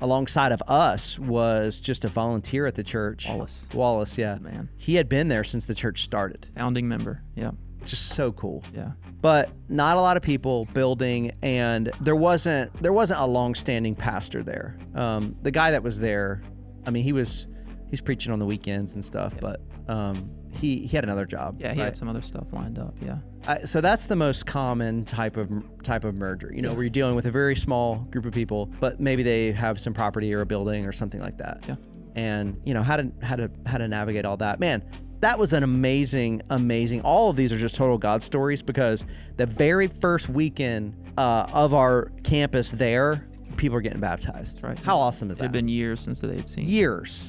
alongside of us was just a volunteer at the church. Wallace, yeah. Man. He had been there since the church started. Founding member, yeah. Just so cool. Yeah. But not a lot of people building, and there wasn't a long-standing pastor there. The guy that was there, I mean, he's preaching on the weekends and stuff, but he had another job. Yeah, he had some other stuff lined up. Yeah. So that's the most common type of merger, where you're dealing with a very small group of people, but maybe they have some property or a building or something like that. Yeah. And how to navigate all that. Man, that was an amazing. All of these are just total God stories, because the very first weekend of our campus there, people are getting baptized. Right. How awesome is that? It had been years since they'd seen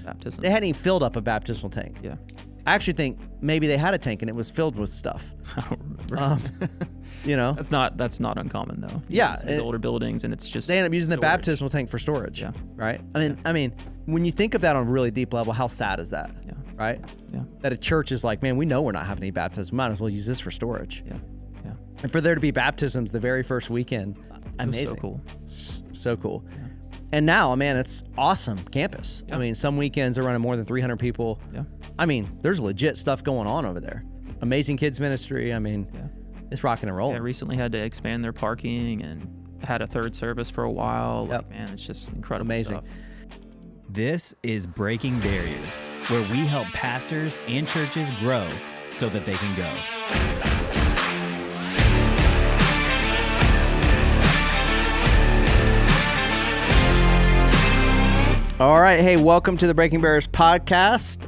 baptism. They hadn't even filled up a baptismal tank. Yeah. I actually think maybe they had a tank and it was filled with stuff. I don't remember. That's not uncommon though. Yeah. These older buildings, and it's just they end up using storage. the baptismal tank for storage. Yeah. Right. I mean, when you think of that on a really deep level, how sad is that? Yeah. Right. Yeah. That a church is like, man, we know we're not having any baptism. Might as well use this for storage. Yeah. Yeah. And for there to be baptisms the very first weekend, amazing. So cool. So cool. Yeah. And now, man, it's awesome campus. Yeah. I mean, some weekends are running more than 300 people. Yeah. I mean, there's legit stuff going on over there. Amazing kids ministry. I mean, it's rocking and rolling. Yeah, recently had to expand their parking and had a third service for a while. Yep. Like, man, it's just incredible amazing stuff. This is Breaking Barriers, where we help pastors and churches grow so that they can go. All right. Hey, welcome to the Breaking Barriers podcast.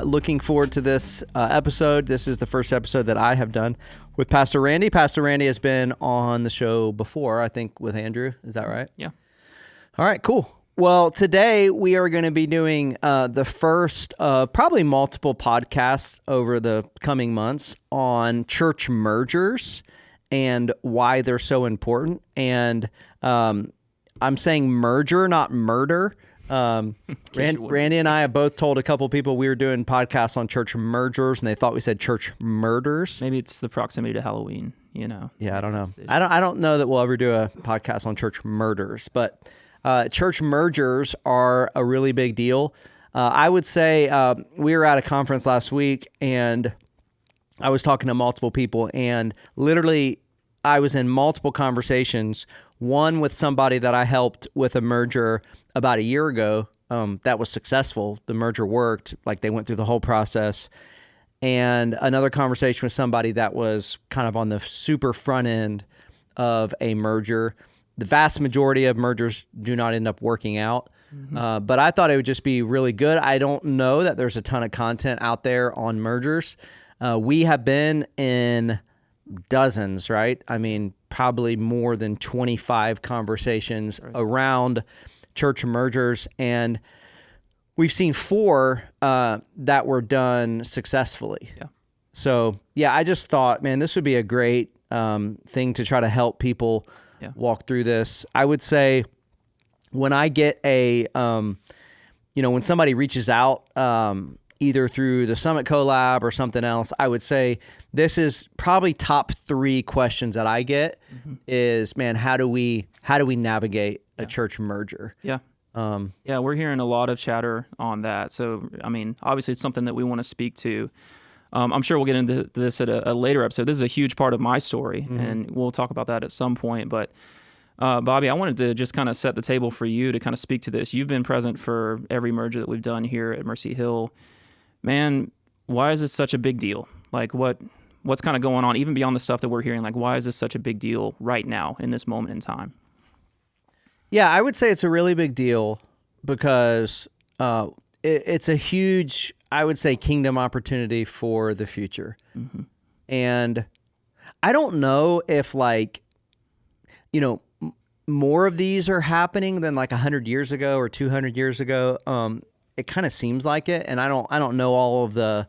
Looking forward to this episode. This is the first episode that I have done with Pastor Randy. Pastor Randy has been on the show before, I think, with Andrew. Is that right? Yeah. All right, cool. Well, today we are going to be doing the first of probably multiple podcasts over the coming months on church mergers and why they're so important. And I'm saying merger, not murder. Randy and I have both told a couple people we were doing podcasts on church mergers, and they thought we said church murders. Maybe it's the proximity to Halloween, Yeah, I don't know. I don't know that we'll ever do a podcast on church murders, but church mergers are a really big deal. I would say we were at a conference last week, and I was talking to multiple people, and literally I was in multiple conversations. One with somebody that I helped with a merger about a year ago that was successful. The merger worked, like they went through the whole process. And another conversation with somebody that was kind of on the super front end of a merger. The vast majority of mergers do not end up working out. Mm-hmm. But I thought it would just be really good. I don't know that there's a ton of content out there on mergers. We have been in dozens, right? I mean, probably more than 25 conversations around church mergers, and we've seen 4 that were done successfully. Yeah. So, yeah, I just thought, man, this would be a great thing to try to help people walk through this. I would say when I get when somebody reaches out, either through the Summit Collab or something else, I would say this is probably top 3 questions that I get is, man, how do we navigate a church merger? Yeah. We're hearing a lot of chatter on that. So, I mean, obviously it's something that we want to speak to. I'm sure we'll get into this at a later episode. This is a huge part of my story, and we'll talk about that at some point. But Bobby, I wanted to just kind of set the table for you to kind of speak to this. You've been present for every merger that we've done here at Mercy Hill. Man, why is this such a big deal? Like, what's kind of going on, even beyond the stuff that we're hearing? Like, why is this such a big deal right now in this moment in time? Yeah, I would say it's a really big deal because it's a huge, I would say, kingdom opportunity for the future. Mm-hmm. And I don't know if, more of these are happening than like 100 years ago or 200 years ago. It kind of seems like it, and I don't know all of the,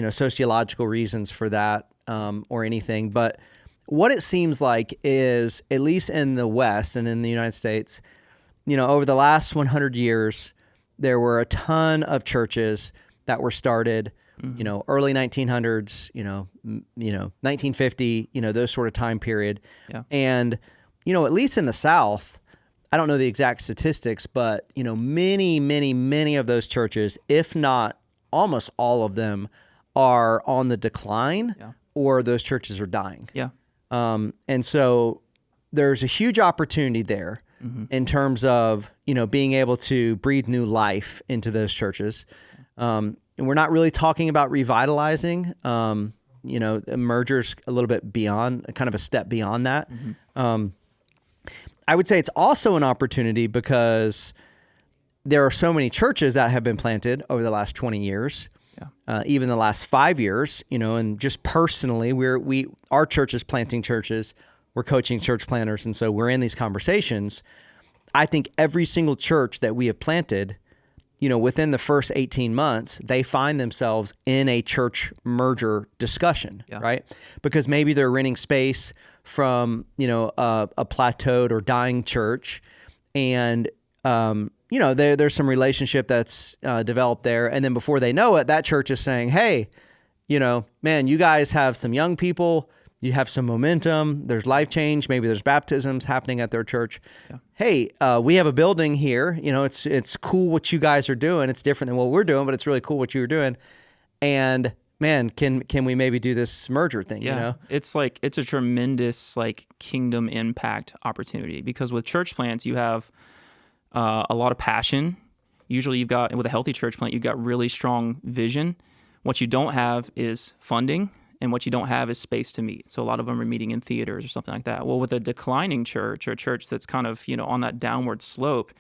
sociological reasons for that or anything. But what it seems like is, at least in the West and in the United States, over the last 100 years, there were a ton of churches that were started, early 1900s, 1950, those sort of time period. Yeah. And, at least in the South, I don't know the exact statistics, but many of those churches, if not almost all of them, are on the decline, or those churches are dying. Yeah. And so there's a huge opportunity there in terms of, being able to breathe new life into those churches. And we're not really talking about revitalizing, mergers a little bit beyond, kind of a step beyond that. I would say it's also an opportunity because there are so many churches that have been planted over the last 20 years, even the last 5 years, and just personally, our church is planting churches, we're coaching church planters, and so we're in these conversations. I think every single church that we have planted, within the first 18 months, they find themselves in a church merger discussion, right? Because maybe they're renting space from, a plateaued or dying church, and, there's some relationship that's developed there. And then before they know it, that church is saying, hey, man, you guys have some young people, you have some momentum, there's life change, maybe there's baptisms happening at their church. Hey, we have a building here, it's cool what you guys are doing. It's different than what we're doing, but it's really cool what you're doing. And man, can we maybe do this merger thing? It's a tremendous kingdom impact opportunity, because with church plants, you have a lot of passion. Usually with a healthy church plant, you've got really strong vision. What you don't have is funding, and what you don't have is space to meet. So a lot of them are meeting in theaters or something like that. Well, with a declining church, or a church that's kind of, on that downward slope,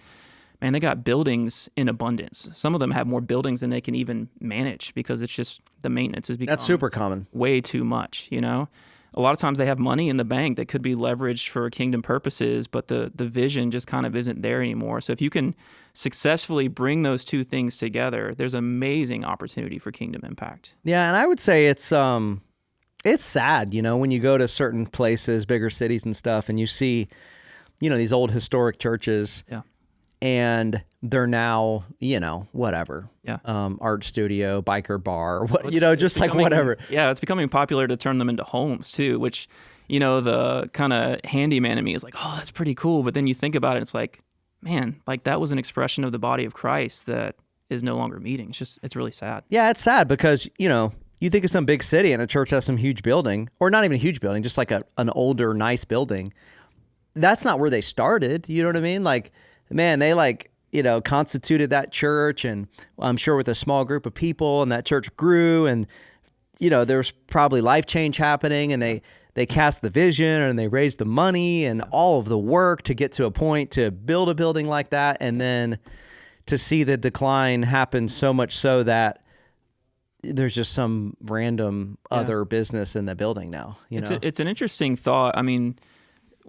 man, they got buildings in abundance. Some of them have more buildings than they can even manage, because it's just the maintenance has become that's super common, way too much. A lot of times they have money in the bank that could be leveraged for kingdom purposes, but the vision just kind of isn't there anymore. So if you can successfully bring those two things together, there's amazing opportunity for kingdom impact. Yeah, and I would say it's sad, when you go to certain places, bigger cities and stuff, and you see, these old historic churches. And they're now, whatever. Art studio, biker bar, just like whatever. Yeah, it's becoming popular to turn them into homes too, which, the kind of handyman in me is like, oh, that's pretty cool. But then you think about it, it's like, man, that was an expression of the body of Christ that is no longer meeting. It's really sad. Yeah, it's sad because, you think of some big city and a church has some huge building, or not even a huge building, just like an older, nice building. That's not where they started. You know what I mean? Man, they constituted that church, and I'm sure with a small group of people, and that church grew, and, there's probably life change happening, and they cast the vision, and they raised the money and all of the work to get to a point to build a building like that. And then to see the decline happen so much so that there's just some random other business in the building now. It's an interesting thought. I mean,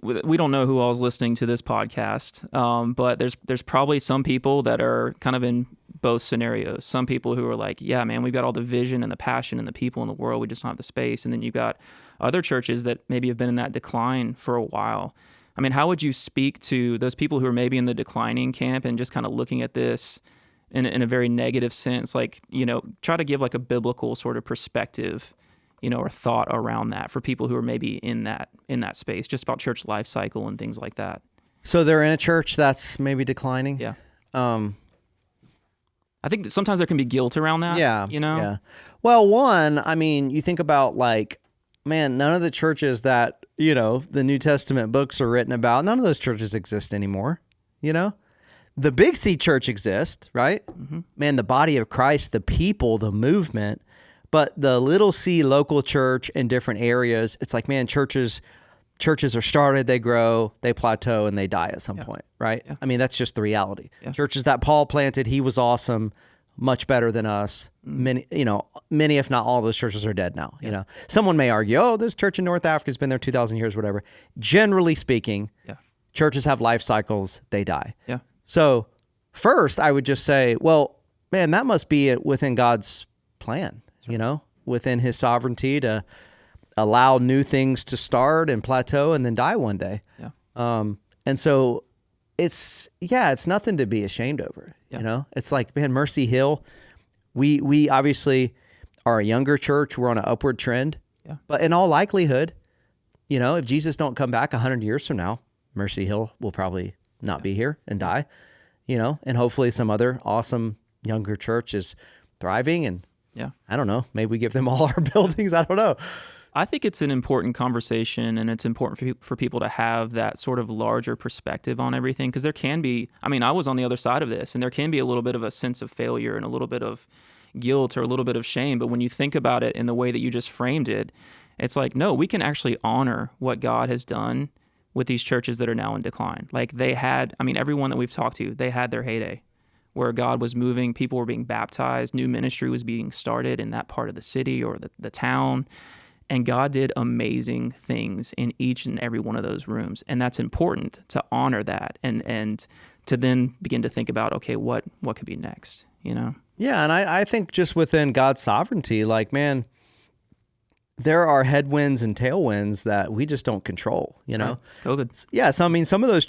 we don't know who all is listening to this podcast, but there's probably some people that are kind of in both scenarios. Some people who are like, yeah, man, we've got all the vision and the passion and the people in the world. We just don't have the space. And then you've got other churches that maybe have been in that decline for a while. I mean, how would you speak to those people who are maybe in the declining camp and just kind of looking at this in a very negative sense? Try to give a biblical sort of perspective, or thought around that for people who are maybe in that space, just about church life cycle and things like that. So they're in a church that's maybe declining? Yeah. I think that sometimes there can be guilt around that. Yeah. Yeah. Well, one, I mean, you think about man, none of the churches that, the New Testament books are written about, none of those churches exist anymore. The Big C church exists, right? Mm-hmm. Man, the body of Christ, the people, the movement. But the little C local church in different areas, it's man, churches are started, they grow, they plateau, and they die at some point, right? Yeah. I mean, that's just the reality. Yeah. Churches that Paul planted, he was awesome, much better than us. Many, if not all of those churches are dead now. Yeah. Someone may argue, oh, this church in North Africa has been there 2,000 years, whatever. Generally speaking, churches have life cycles, they die. Yeah. So first, I would just say, well, man, that must be within God's plan. Within his sovereignty to allow new things to start and plateau and then die one day. Yeah. And so it's nothing to be ashamed over. Yeah. It's man, Mercy Hill, we obviously are a younger church. We're on an upward trend. Yeah. But in all likelihood, if Jesus don't come back 100 years from now, Mercy Hill will probably not be here and die, and hopefully some other awesome younger church is thriving. And I don't know, maybe we give them all our buildings. I don't know. I think it's an important conversation, and it's important for people to have that sort of larger perspective on everything, because there can be, I was on the other side of this, and there can be a little bit of a sense of failure and a little bit of guilt or a little bit of shame. But when you think about it in the way that you just framed it, it's like, no, we can actually honor what God has done with these churches that are now in decline. Like they had, everyone that we've talked to, they had their heyday where God was moving, people were being baptized, new ministry was being started in that part of the city or the town. And God did amazing things in each and every one of those rooms. And that's important to honor that and to then begin to think about, okay, what could be next, Yeah, and I think just within God's sovereignty, like, man, there are headwinds and tailwinds that we just don't control, Right. COVID. Yeah, so some of those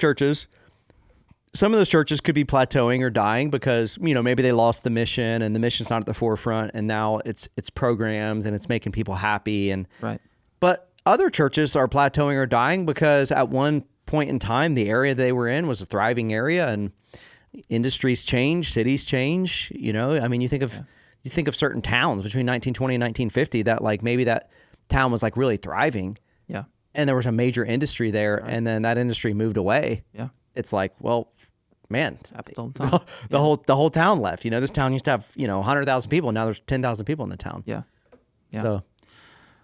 churches could be plateauing or dying because, maybe they lost the mission and the mission's not at the forefront, and now it's programs and it's making people happy. And right. But other churches are plateauing or dying because at one point in time, the area they were in was a thriving area, and industries change, cities change. You think of certain towns between 1920 and 1950 that like maybe that town was like really thriving. Yeah. And there was a major industry there, right. And then that industry moved away. Yeah. It's like, well, man, happens all the time. The whole town left. This town used to have 100,000 people. Now there's 10,000 people in the town. Yeah. So,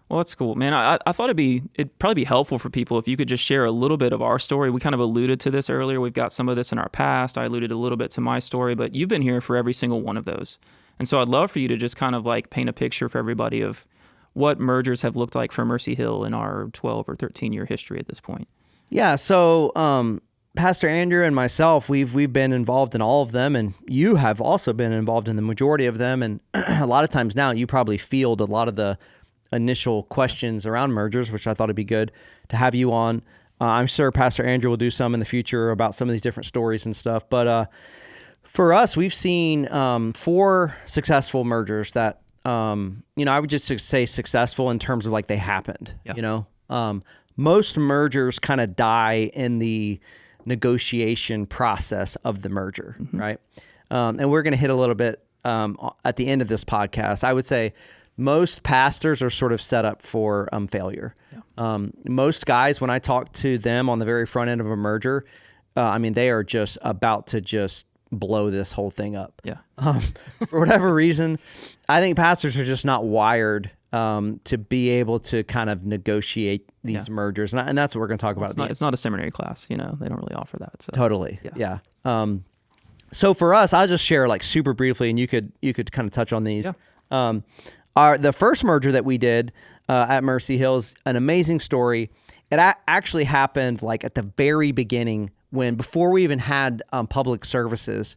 well, that's cool, man. I thought it'd probably be helpful for people if you could just share a little bit of our story. We kind of alluded to this earlier. We've got some of this in our past. I alluded a little bit to my story, but you've been here for every single one of those. And so I'd love for you to just kind of like paint a picture for everybody of what mergers have looked like for Mercy Hill in our 12 or 13 year history at this point. Yeah. So, Pastor Andrew and myself, we've been involved in all of them, and you have also been involved in the majority of them. And a lot of times now, you probably field a lot of the initial questions around mergers, which I thought it'd be good to have you on. I'm sure Pastor Andrew will do some in the future about some of these different stories and stuff. But for us, we've seen 4 successful mergers that, I would just say successful in terms of like they happened. Yeah. Most mergers kind of die in the negotiation process of the merger, mm-hmm. right? And we're going to hit a little bit at the end of this podcast. I would say most pastors are sort of set up for failure. Yeah. Most guys, when I talk to them on the very front end of a merger, they are just about to just blow this whole thing up. Yeah. For whatever reason, I think pastors are just not wired to be able to kind of negotiate these mergers. And that's what we're going to talk about. It's not a seminary class, they don't really offer that. So. Totally. Yeah. So for us, I'll just share like super briefly, and you could kind of touch on these. Yeah. The first merger that we did at Mercy Hill is an amazing story. It actually happened like at the very beginning before we even had public services.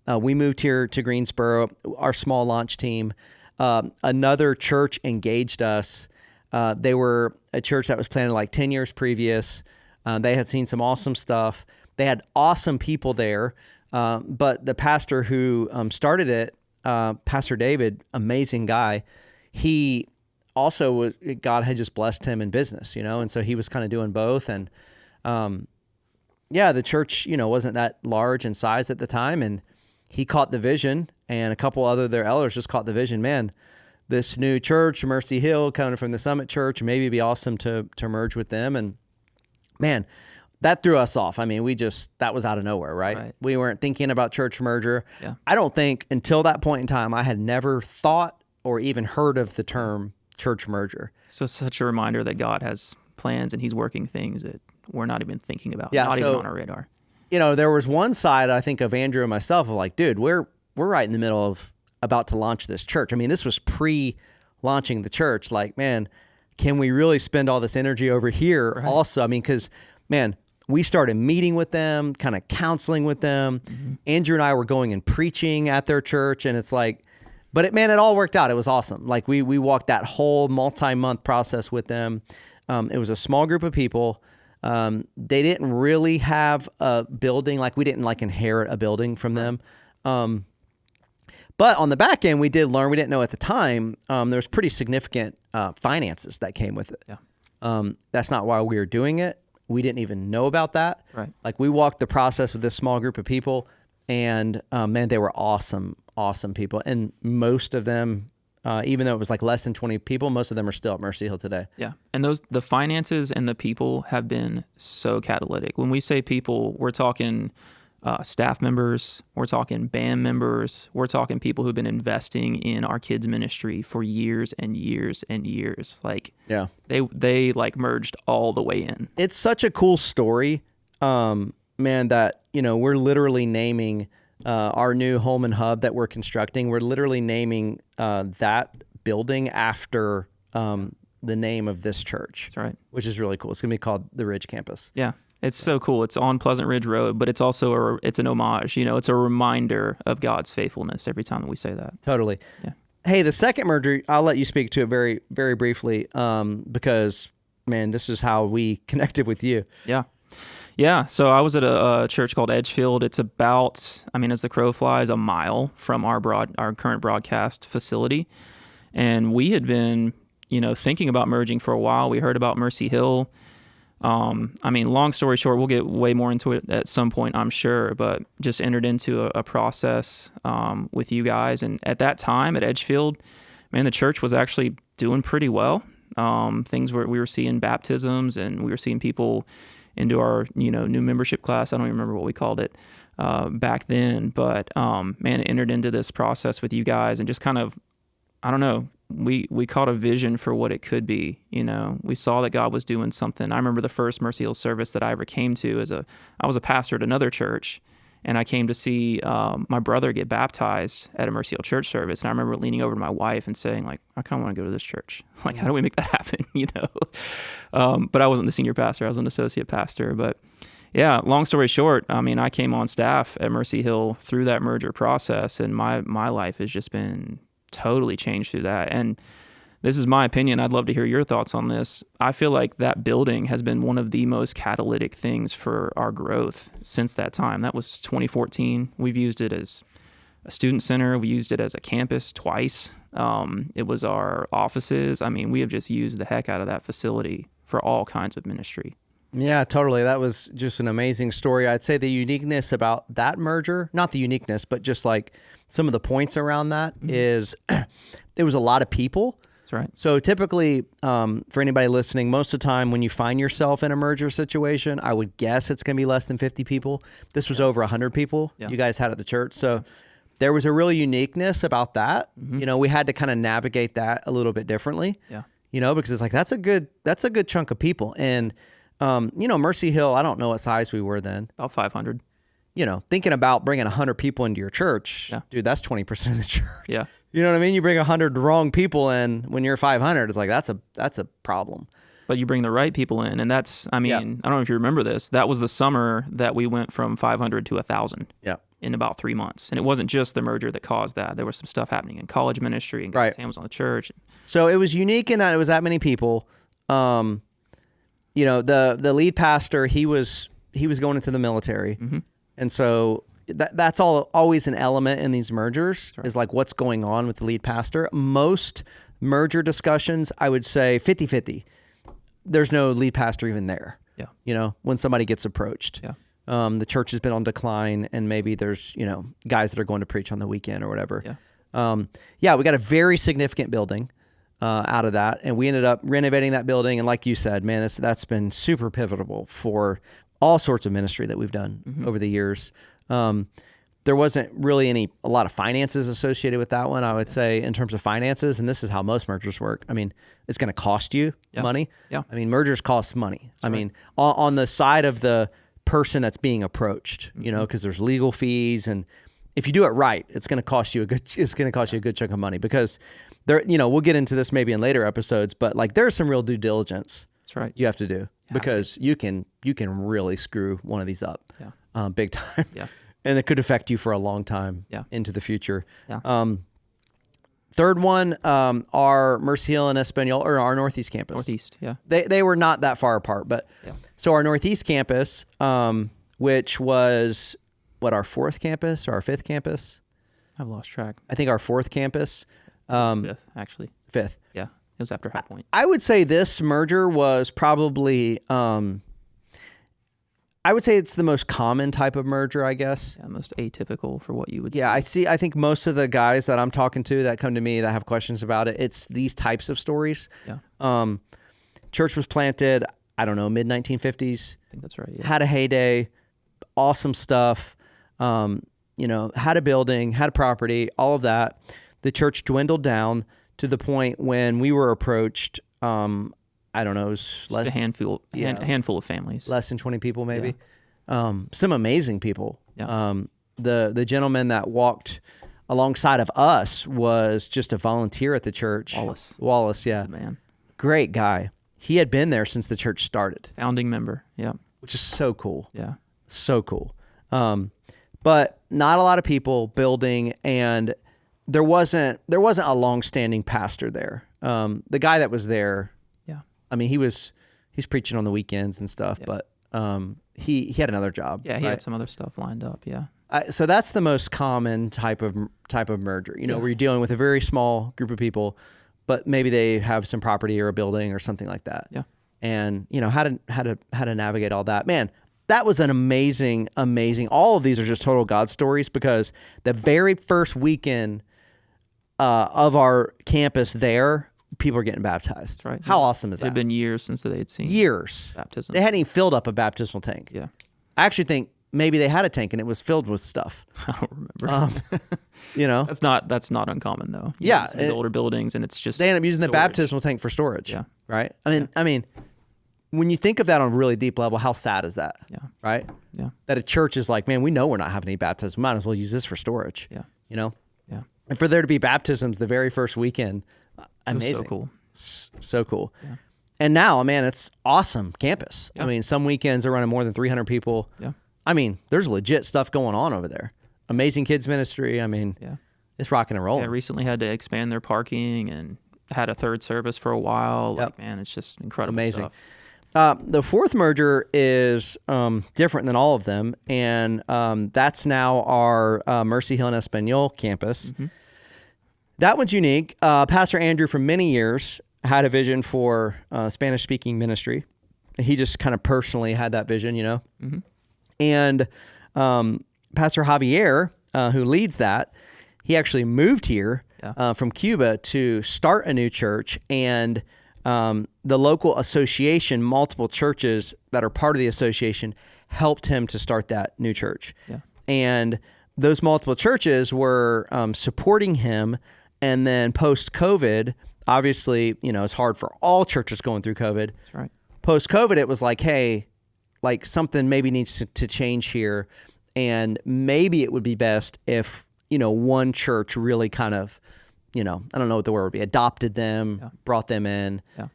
We moved here to Greensboro, our small launch team. Another church engaged us. They were a church that was planted like 10 years previous. They had seen some awesome stuff. They had awesome people there. But the pastor who started it, Pastor David, amazing guy, he also God had just blessed him in business, and so he was kind of doing both. And the church, wasn't that large in size at the time. And he caught the vision, and a couple other their elders just caught the vision. Man, this new church, Mercy Hill, coming from the Summit Church, maybe it'd be awesome to merge with them. And man, that threw us off. That was out of nowhere, right? We weren't thinking about church merger. Yeah. I don't think until that point in time, I had never thought or even heard of the term church merger. So such a reminder that God has plans and he's working things that we're not even thinking about, not even on our radar. There was one side, I think, of Andrew and myself of like, dude, we're right in the middle of about to launch this church. This was pre-launching the church. Like, man, can we really spend all this energy over here also? Because, man, we started meeting with them, kind of counseling with them. Mm-hmm. Andrew and I were going and preaching at their church, and it's like, but it all worked out. It was awesome. Like we walked that whole multi-month process with them. It was a small group of people. They didn't really have a building, like we didn't like inherit a building from them. But on the back end, we did learn, we didn't know at the time, there was pretty significant finances that came with it. Yeah. That's not why we were doing it. we didn't even know about that. Right. Like we walked the process with this small group of people, and man, they were awesome people. And most of them, even though it was like less than 20 people, most of them are still at Mercy Hill today. Yeah. And the finances and the people have been so catalytic. When we say people, we're talking staff members, we're talking band members, we're talking people who've been investing in our kids ministry for years and years and years. Like, yeah, they like merged all the way in. It's such a cool story, man, that, we're literally naming our new home and hub that we're constructing. We're literally naming that building after the name of this church. That's right. Which is really cool. It's going to be called the Ridge Campus. Yeah. It's so cool. It's on Pleasant Ridge Road, but it's also it's an homage. It's a reminder of God's faithfulness every time that we say that. Totally. Yeah. Hey, the second merger, I'll let you speak to it very, very briefly, because, man, this is how we connected with you. Yeah. Yeah. So I was at a church called Edgefield. It's about, as the crow flies, a mile from our current broadcast facility. And we had been, thinking about merging for a while. We heard about Mercy Hill. Long story short, we'll get way more into it at some point, I'm sure, but just entered into a process with you guys. And at that time at Edgefield, man, the church was actually doing pretty well. We were seeing baptisms, and we were seeing people into our, new membership class. I don't even remember what we called it back then, but it entered into this process with you guys, and just kind of, I don't know, we caught a vision for what it could be. We saw that God was doing something. I remember the first Mercy Hill service that I ever came to I was a pastor at another church, and I came to see my brother get baptized at a Mercy Hill church service. And I remember leaning over to my wife and saying, like, I kind of want to go to this church. Like, how do we make that happen? But I wasn't the senior pastor. I was an associate pastor. But yeah, long story short, I came on staff at Mercy Hill through that merger process, and my life has just been totally changed through that. And this is my opinion. I'd love to hear your thoughts on this. I feel like that building has been one of the most catalytic things for our growth since that time. That was 2014. We've used it as a student center. We used it as a campus twice. It was our offices. We have just used the heck out of that facility for all kinds of ministry. Yeah, totally. That was just an amazing story. I'd say the uniqueness about that merger, not the uniqueness, but just like some of the points around that is there was a lot of people. That's right. So typically, for anybody listening, most of the time when you find yourself in a merger situation, I would guess it's going to be less than 50 people. This was over 100 people you guys had at the church. So there was a real uniqueness about that. We had to kind of navigate that a little bit differently. Yeah. Because it's like, that's a good chunk of people. And Mercy Hill, I don't know what size we were then. About 500. Thinking about bringing 100 people into your church, dude, that's 20% of the church. Yeah. You know what I mean? You bring 100 wrong people in when you're 500, it's like, that's a problem. But you bring the right people in, and that's, I don't know if you remember this, that was the summer that we went from 500 to 1,000 in about 3 months. And it wasn't just the merger that caused that. There was some stuff happening in college ministry, and God's hand was on the church. So it was unique in that it was that many people. The lead pastor, he was going into the military. And so that's always an element in these mergers is like what's going on with the lead pastor. Most merger discussions, I would say 50-50. There's no lead pastor even there. Yeah. When somebody gets approached. Yeah. The church has been on decline, and maybe there's, guys that are going to preach on the weekend or whatever. Yeah. We got a very significant building out of that, and we ended up renovating that building. And like you said, man, that's been super pivotal for all sorts of ministry that we've done over the years. There wasn't really a lot of finances associated with that one, I would say, in terms of finances. And this is how most mergers work. It's going to cost you money. Yeah. Mergers cost money. That's on the side of the person that's being approached, because there's legal fees, and if you do it right, it's going to cost you a good chunk of money, because there, we'll get into this maybe in later episodes, but like there's some real due diligence. That's right. You have to do, because you can really screw one of these up big time. Yeah. And it could affect you for a long time into the future. Yeah. Third one, our Mercy Hill and Espanol, or our Northeast campus. Northeast, yeah. They were not that far apart, but so our Northeast campus, which was our fourth campus or our fifth campus? I've lost track. I think our fourth campus. Fifth, actually. Fifth. Yeah. It was after High Point. I would say this merger was probably, I would say it's the most common type of merger, I guess. Yeah, most atypical for what you would Yeah, see. I think most of the guys that I'm talking to that come to me that have questions about it, it's these types of stories. Yeah. Church was planted, I don't know, mid 1950s. I think that's right. Yeah. Had a heyday, awesome stuff. Had a building, had a property, all of that. The church dwindled down to the point when we were approached. I don't know, it was Just a handful of families. Less than 20 people, maybe. Some amazing people. Yeah. The gentleman that walked alongside of us was just a volunteer at the church. Wallace, yeah. He's the man. Great guy. He had been there since the church started. Founding member. Yeah. Which is so cool. Yeah. So cool. But not a lot of people building, and there wasn't a long-standing pastor there. The guy that was there, I mean, he's preaching on the weekends and stuff, but he had another job. Yeah, he had some other stuff lined up. Yeah. So that's the most common type of merger. Where you're dealing with a very small group of people, but maybe they have some property or a building or something like that. Yeah. And how to navigate all that. Man, that was an amazing. All of these are just total God stories, because the very first weekend of our campus there, people are getting baptized. That's right. How awesome is that? It had been years since they had seen baptism. They hadn't even filled up a baptismal tank. Yeah. I actually think maybe they had a tank and it was filled with stuff. I don't remember. That's not uncommon though. These older buildings, and it's just they end up using storage. the baptismal tank for storage. Yeah. Right. I mean, when you think of that on a really deep level, how sad is that? Yeah. Right. Yeah. That a church is like, man, we know we're not having any baptism. Might as well use this for storage. Yeah. Yeah. Yeah. And for there to be baptisms the very first weekend, amazing. So cool. So cool. Yeah. And now, man, it's awesome campus. Yeah. I mean, some weekends they're running more than 300 people. Yeah. I mean, there's legit stuff going on over there. Amazing kids ministry. I mean, it's rocking and rolling. Yeah, recently had to expand their parking and had a third service for a while. Yep. Like, man, it's just incredible Amazing. stuff. The fourth merger is different than all of them, and that's now our Mercy Hill and Espanol campus. Mm-hmm. That one's unique. Pastor Andrew, for many years, had a vision for Spanish-speaking ministry. He just kind of personally had that vision, Mm-hmm. And Pastor Javier, who leads that, he actually moved here from Cuba to start a new church, and the local association, multiple churches that are part of the association, helped him to start that new church. Yeah. And those multiple churches were supporting him. And then post-COVID, obviously, it's hard for all churches going through COVID. That's right. Post-COVID, it was like, hey, like something maybe needs to change here. And maybe it would be best if, one church really kind of, I don't know what the word would be, adopted them, brought them in. Yeah.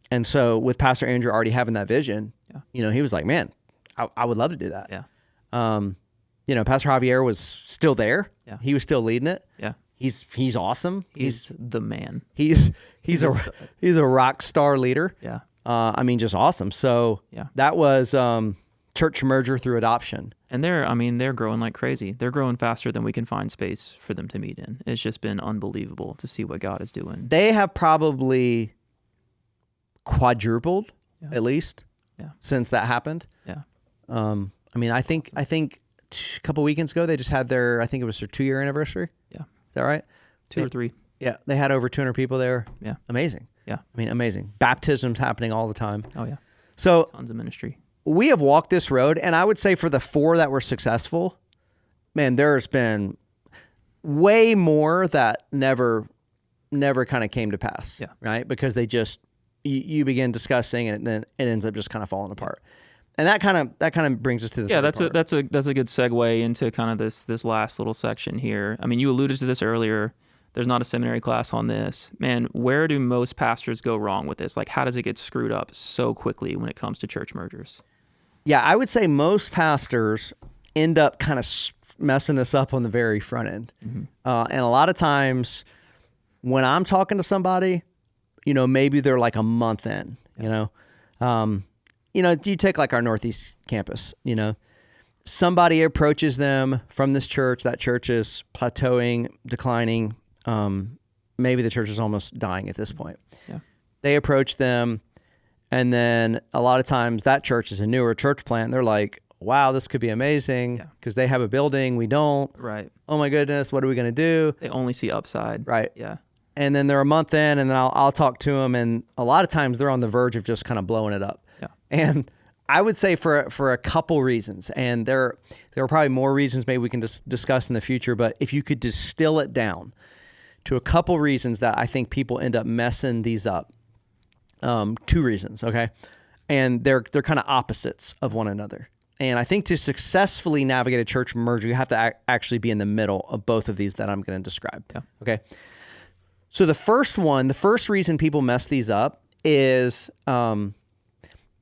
And so with Pastor Andrew already having that vision, he was like, man, I would love to do that. Yeah. Pastor Javier was still there. Yeah. He was still leading it. Yeah. He's awesome. He's the man. He's a rock star leader. Yeah. Just awesome. So that was church merger through adoption. And they're growing like crazy. They're growing faster than we can find space for them to meet in. It's just been unbelievable to see what God is doing. They have probably quadrupled at least since that happened. Yeah. I think a couple weekends ago they just had I think it was their 2-year anniversary. Yeah. Is that right? 2 or 3. Yeah, they had over 200 people there. Yeah. Amazing. Yeah. Amazing. Baptisms happening all the time. Oh, yeah. So tons of ministry. We have walked this road, and I would say for the 4 that were successful, man, there's been way more that never kind of came to pass. Yeah. Right? Because they just, you begin discussing, and then it ends up just kind of falling apart. And that kind of brings us to the third part. That's a good segue into kind of this last little section here. I mean, you alluded to this earlier. There's not a seminary class on this. Man, where do most pastors go wrong with this? Like, how does it get screwed up so quickly when it comes to church mergers? Yeah, I would say most pastors end up kind of messing this up on the very front end. Mm-hmm. And a lot of times when I'm talking to somebody, maybe they're like a month in, you take like our Northeast campus, somebody approaches them from this church, that church is plateauing, declining. Maybe the church is almost dying at this point. Yeah. They approach them And then a lot of times that church is a newer church plant. They're like, wow, this could be amazing because they have a building. We don't. Right. Oh my goodness. What are we going to do? They only see upside. Right. Yeah. And then they're a month in, and then I'll talk to them. And a lot of times they're on the verge of just kind of blowing it up. Yeah. And I would say for a couple reasons, and there are probably more reasons maybe we can discuss in the future, but if you could distill it down to a couple reasons that I think people end up messing these up. 2 reasons, okay? And they're kind of opposites of one another. And I think to successfully navigate a church merger, you have to actually be in the middle of both of these that I'm going to describe. Yeah. Okay. So the first reason people mess these up is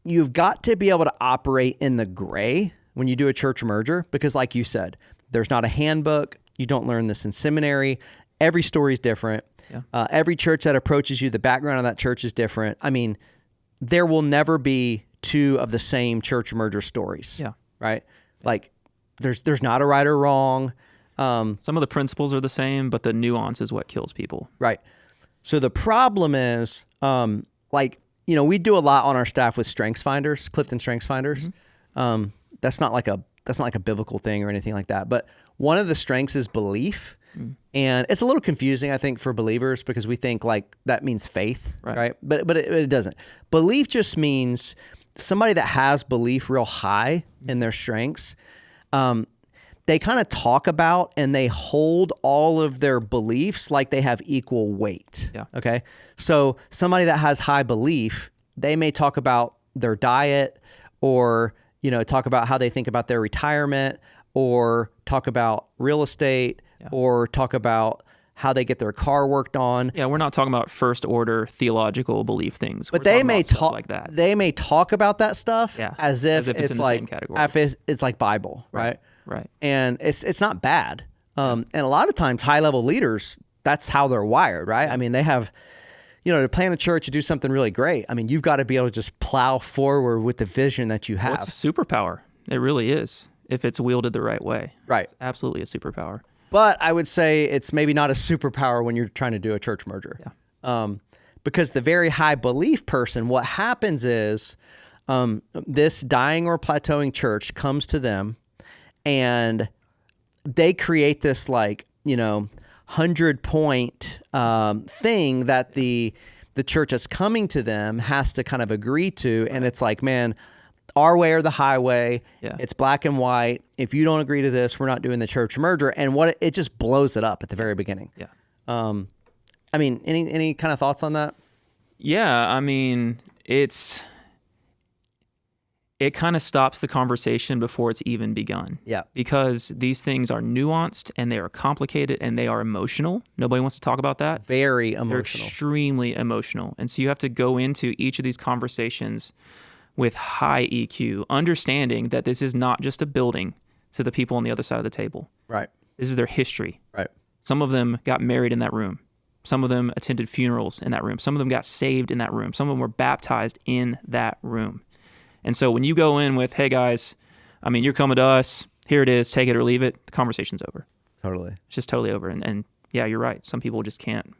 you've got to be able to operate in the gray when you do a church merger, because like you said, there's not a handbook. You don't learn this in seminary. Every story is different. Yeah. Every church that approaches you, the background of that church is different. I mean, there will never be 2 of the same church merger stories. Yeah. Right? Like, there's not a right or wrong. Some of the principles are the same, but the nuance is what kills people. Right. So the problem is, we do a lot on our staff with strengths finders, Clifton strengths finders. Mm-hmm. That's not like a biblical thing or anything like that. But one of the strengths is belief. And it's a little confusing, I think, for believers because we think like that means faith, right? But it doesn't. Belief just means somebody that has belief real high in their strengths. They kind of talk about and they hold all of their beliefs like they have equal weight. Yeah. Okay. So somebody that has high belief, they may talk about their diet or, talk about how they think about their retirement or talk about real estate or talk about how they get their car worked on. Yeah, we're not talking about first order theological belief things. But they may talk like that. They may talk about that stuff as if it's in the like same category. It's like Bible, right? Right. And it's not bad. And a lot of times high level leaders, that's how they're wired, right? I mean, they have, to plant a church, to do something really great. I mean, you've got to be able to just plow forward with the vision that you have. Well, it's a superpower. It really is, if it's wielded the right way. Right. It's absolutely a superpower. But I would say it's maybe not a superpower when you're trying to do a church merger. Yeah. Because the very high belief person, what happens is this dying or plateauing church comes to them and they create this 100-point thing that the church that's coming to them has to kind of agree to. And it's like, man, our way or the highway. Yeah. It's black and white. If you don't agree to this, we're not doing the church merger. And it just blows it up at the very beginning. Yeah. I mean, any kind of thoughts on that? Yeah. I mean, it kind of stops the conversation before it's even begun. Yeah. Because these things are nuanced and they are complicated and they are emotional. Nobody wants to talk about that. Very emotional. They're extremely emotional. And so you have to go into each of these conversations with high EQ, understanding that this is not just a building to the people on the other side of the table. Right. This is their history. Right. Some of them got married in that room. Some of them attended funerals in that room. Some of them got saved in that room. Some of them were baptized in that room. And so when you go in with, hey guys, I mean, you're coming to us, here it is, take it or leave it, the conversation's over. Totally. It's just totally over. And yeah, you're right. Some people just can't.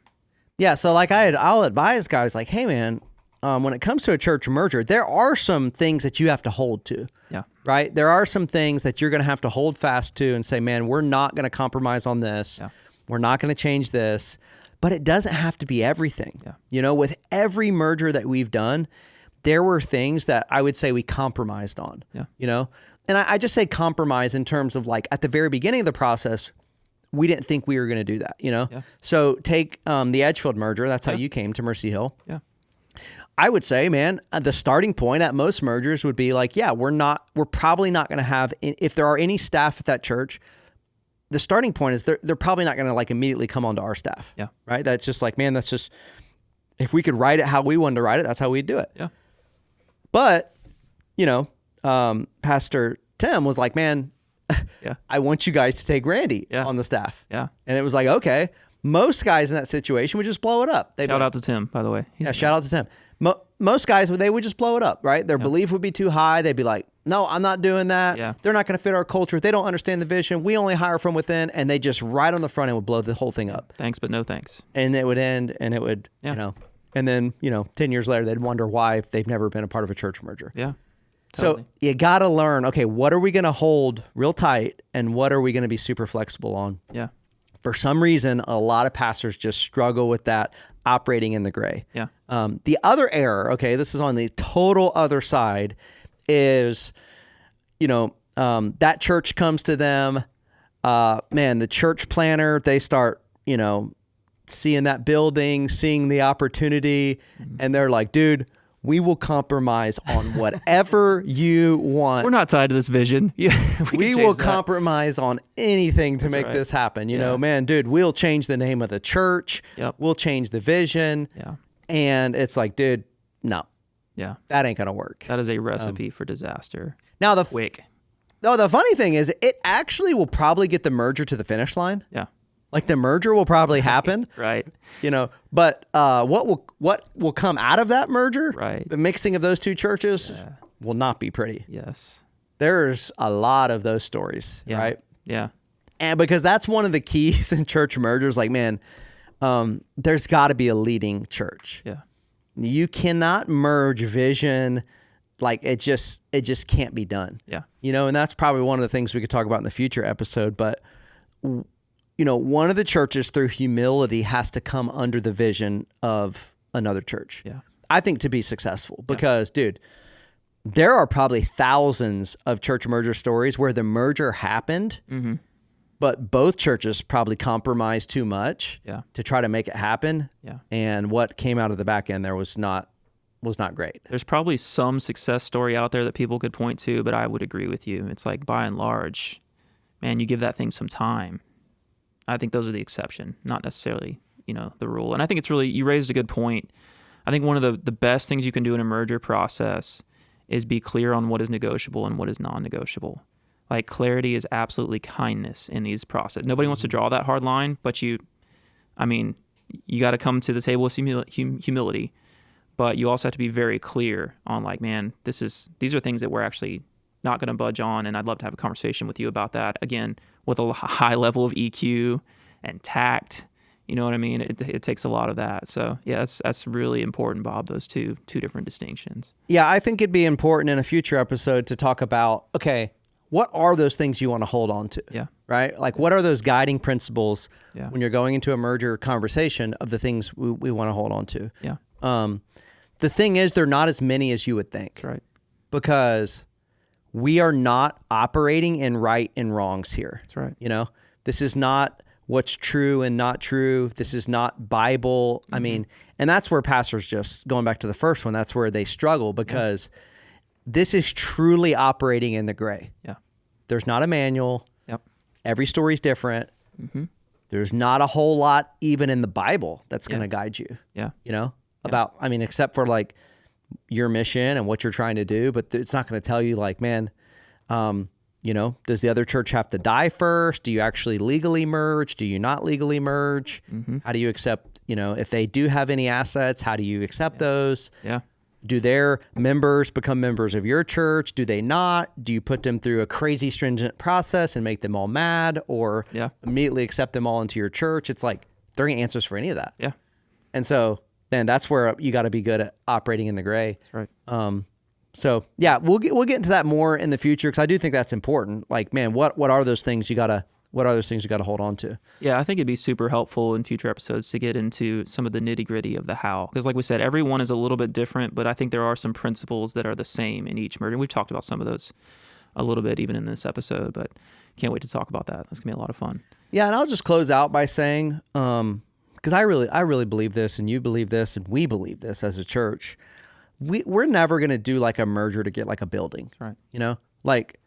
Yeah. So I'll advise guys like, hey man, when it comes to a church merger, there are some things that you have to hold to. Yeah. Right? There are some things that you're going to have to hold fast to and say, man, we're not going to compromise on this. Yeah. We're not going to change this. But it doesn't have to be everything. Yeah. With every merger that we've done, there were things that I would say we compromised on. Yeah. And I just say compromise in terms of at the very beginning of the process, we didn't think we were going to do that, Yeah. So take the Edgefield merger. That's how you came to Mercy Hill. Yeah. I would say, man, the starting point at most mergers would be we're probably not going to have, if there are any staff at that church, the starting point is they're probably not going to immediately come onto our staff. Yeah. Right. That's just man, that's just, if we could write it how we wanted to write it, that's how we'd do it. Yeah. But, Pastor Tim was like, man, I want you guys to take Randy on the staff. Yeah. And it was like, okay, most guys in that situation would just blow it up. Shout out to Tim, by the way. Shout out to Tim. Most guys, they would just blow it up, right? Their belief would be too high. They'd be like, no, I'm not doing that. Yeah. They're not going to fit our culture. They don't understand the vision. We only hire from within. And they just right on the front end would blow the whole thing up. Thanks, but no thanks. And it would end and it would, And then, 10 years later, they'd wonder why they've never been a part of a church merger. Yeah. Totally. So you got to learn, okay, what are we going to hold real tight and what are we going to be super flexible on? Yeah. For some reason, a lot of pastors just struggle with that, operating in the gray. Yeah. The other error, okay, this is on the total other side, is, that church comes to them, the church planner, they start, seeing that building, seeing the opportunity, and they're like, dude, we will compromise on whatever you want. We're not tied to this vision. Yeah, we will compromise on anything to make this happen. Man, dude, we'll change the name of the church. Yep. We'll change the vision. Yeah. And it's like, dude, no. Yeah. That ain't going to work. That is a recipe for disaster. Now, the funny thing is, it actually will probably get the merger to the finish line. Yeah. Like the merger will probably happen. Right. But what will come out of that merger? Right. The mixing of those two churches will not be pretty. Yes. There's a lot of those stories, right? Yeah. And because that's one of the keys in church mergers, like, man, there's got to be a leading church. Yeah. You cannot merge vision. Like it just can't be done. Yeah. And that's probably one of the things we could talk about in the future episode. But, one of the churches through humility has to come under the vision of another church. Yeah. I think to be successful because, dude, there are probably thousands of church merger stories where the merger happened, but both churches probably compromised too much to try to make it happen. Yeah. And what came out of the back end there was not great. There's probably some success story out there that people could point to, but I would agree with you. It's like, by and large, man, you give that thing some time. I think those are the exception, not necessarily, the rule. And I think it's really, you raised a good point. I think one of the best things you can do in a merger process is be clear on what is negotiable and what is non-negotiable. Like, clarity is absolutely kindness in these processes. Nobody wants to draw that hard line, but you got to come to the table with humility. But you also have to be very clear on, like, man, these are things that we're actually not going to budge on, and I'd love to have a conversation with you about that. Again, with a high level of EQ and tact, you know what I mean? It takes a lot of that. So yeah, that's really important, Bob, those two different distinctions. Yeah, I think it'd be important in a future episode to talk about, okay, what are those things you want to hold on to? Yeah. Right? Like, what are those guiding principles when you're going into a merger conversation of the things we want to hold on to? Yeah. The thing is, they're not as many as you would think. That's right. Because we are not operating in right and wrongs here. That's right. This is not what's true and not true. This is not Bible. I mean, and that's where pastors, just going back to the first one, that's where they struggle because this is truly operating in the gray. Yeah. There's not a manual. Yep. Every story's different. There's not a whole lot even in the Bible that's going to guide you. Yeah. About, except for like your mission and what you're trying to do, but it's not going to tell you like, man, does the other church have to die first? Do you actually legally merge? Do you not legally merge? How do you accept, if they do have any assets, how do you accept those? Yeah. Do their members become members of your church? Do they not? Do you put them through a crazy stringent process and make them all mad or immediately accept them all into your church? It's like, there ain't answers for any of that. Yeah. And so then that's where you got to be good at operating in the gray. That's right. So yeah, we'll get into that more in the future because I do think that's important. Like, man, what are those things you gotta hold on to? Yeah, I think it'd be super helpful in future episodes to get into some of the nitty gritty of the how, because like we said, everyone is a little bit different, but I think there are some principles that are the same in each merger. We've talked about some of those a little bit even in this episode, but can't wait to talk about that. That's gonna be a lot of fun. Yeah, and I'll just close out by saying, because I really believe this, and you believe this, and we believe this as a church. We're never going to do like a merger to get like a building. That's right. Like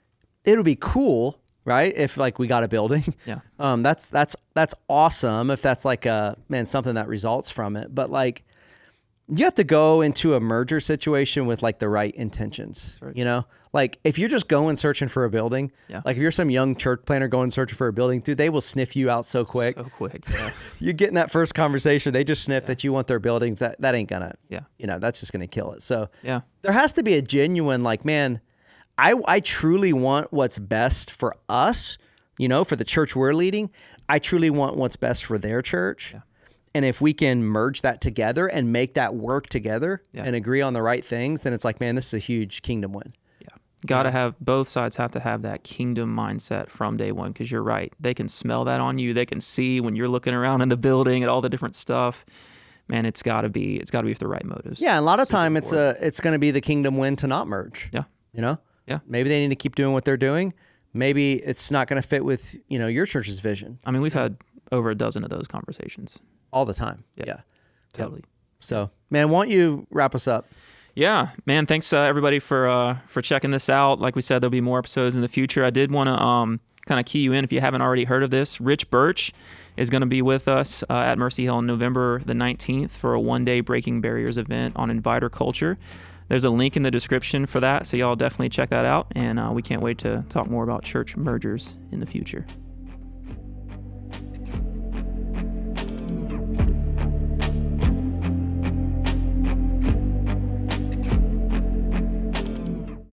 it would be cool, right? If like we got a building. Yeah. That's awesome if that's like something that results from it. But like you have to go into a merger situation with like the right intentions, right. Like if you're just going searching for a building, like if you're some young church planner going searching for a building, dude, they will sniff you out so quick. Yeah. You get in that first conversation, they just sniff that you want their building. That ain't gonna, that's just gonna kill it. So there has to be a genuine like, man, I truly want what's best for us, for the church we're leading. I truly want what's best for their church. Yeah. And if we can merge that together and make that work together and agree on the right things, then it's like, man, this is a huge kingdom win. Got to have, both sides have to have that kingdom mindset from day one, because you're right. They can smell that on you. They can see when you're looking around in the building at all the different stuff. Man, it's got to be with the right motives. Yeah, and a lot of time it's going to be the kingdom win to not merge. Yeah. You know? Yeah. Maybe they need to keep doing what they're doing. Maybe it's not going to fit with, your church's vision. I mean, we've had over a dozen of those conversations. All the time. Yeah. Totally. So, man, why don't you wrap us up? Yeah, man. Thanks everybody for checking this out. Like we said, there'll be more episodes in the future. I did want to kind of key you in if you haven't already heard of this. Rich Birch is going to be with us at Mercy Hill on November the 19th for a one-day Breaking Barriers event on inviter culture. There's a link in the description for that, so y'all definitely check that out. And we can't wait to talk more about church mergers in the future.